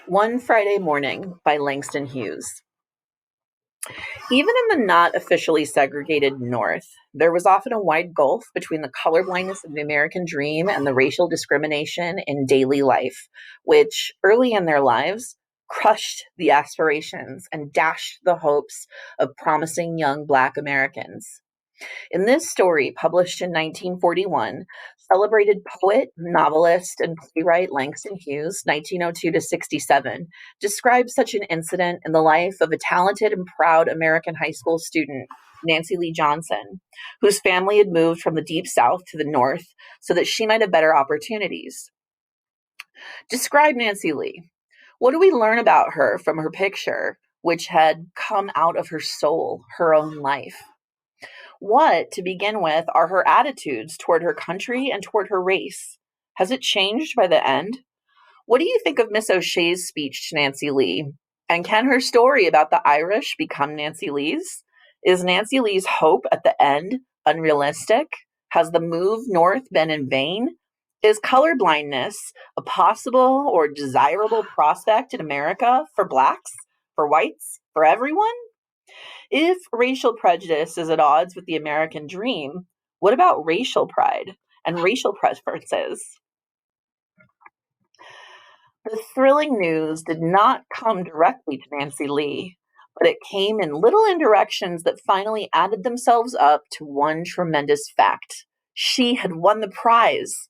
One Friday Morning by Langston Hughes. Even in the not officially segregated North, there was often a wide gulf between the colorblindness of the American dream and the racial discrimination in daily life, which early in their lives crushed the aspirations and dashed the hopes of promising young Black Americans. In this story, published in 1941, celebrated poet, novelist, and playwright Langston Hughes, 1902 to 67, describes such an incident in the life of a talented and proud American high school student, Nancy Lee Johnson, whose family had moved from the Deep South to the North so that she might have better opportunities. Describe Nancy Lee. What do we learn about her from her picture, which had come out of her soul, her own life? What, to begin with, are her attitudes toward her country and toward her race? Has it changed by the end? What do you think of Miss O'Shea's speech to Nancy Lee? And can her story about the Irish become Nancy Lee's? Is Nancy Lee's hope at the end unrealistic? Has the move north been in vain? Is colorblindness a possible or desirable prospect in America for Blacks, for whites, for everyone? If racial prejudice is at odds with the American dream, what about racial pride and racial preferences? The thrilling news did not come directly to Nancy Lee, but it came in little indirections that finally added themselves up to one tremendous fact. She had won the prize.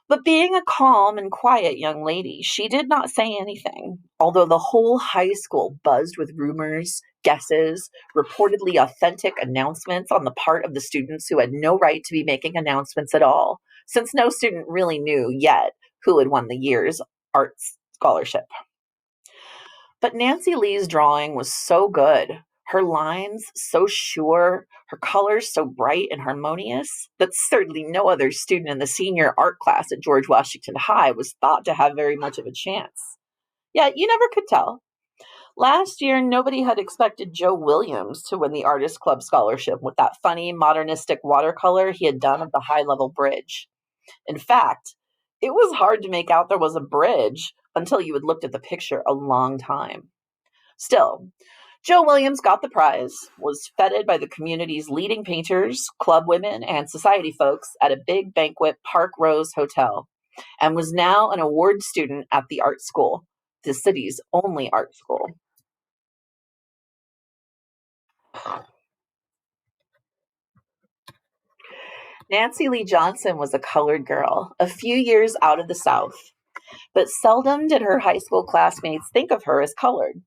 But being a calm and quiet young lady, she did not say anything, although the whole high school buzzed with rumors, guesses, reportedly authentic announcements on the part of the students who had no right to be making announcements at all, since no student really knew yet who had won the year's arts scholarship. But Nancy Lee's drawing was so good, her lines so sure, her colors so bright and harmonious, that certainly no other student in the senior art class at George Washington High was thought to have very much of a chance. Yet you never could tell. Last year, nobody had expected Joe Williams to win the Artist Club scholarship with that funny, modernistic watercolor he had done of the high level bridge. In fact, it was hard to make out there was a bridge until you had looked at the picture a long time. Still, Joe Williams got the prize, was feted by the community's leading painters, club women, and society folks at a big banquet Park Rose Hotel, and was now an award student at the art school, the city's only art school. Nancy Lee Johnson was a colored girl, a few years out of the South, but seldom did her high school classmates think of her as colored.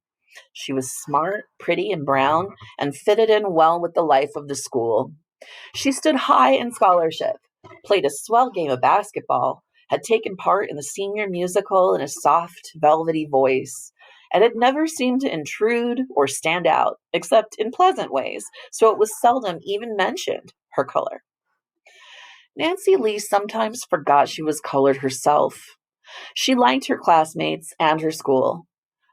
She was smart, pretty, and brown, and fitted in well with the life of the school. She stood high in scholarship, played a swell game of basketball, had taken part in the senior musical in a soft, velvety voice, and had never seemed to intrude or stand out, except in pleasant ways, so it was seldom even mentioned, her color. Nancy Lee sometimes forgot she was colored herself. She liked her classmates and her school.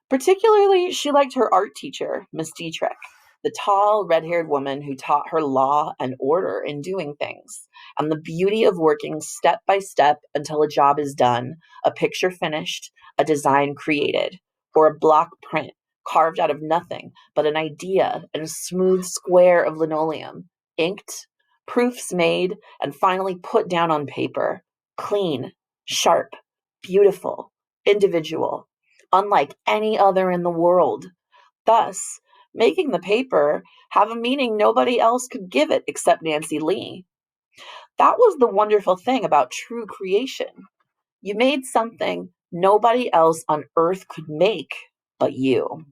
Particularly, she liked her art teacher, Miss Dietrich, the tall, red haired woman who taught her law and order in doing things, and the beauty of working step by step until a job is done, a picture finished, a design created, or a block print carved out of nothing but an idea and a smooth square of linoleum, inked, proofs made, and finally put down on paper, clean, sharp, beautiful, individual, unlike any other in the world, thus making the paper have a meaning nobody else could give it except Nancy Lee. That was the wonderful thing about true creation. You made something nobody else on earth could make but you.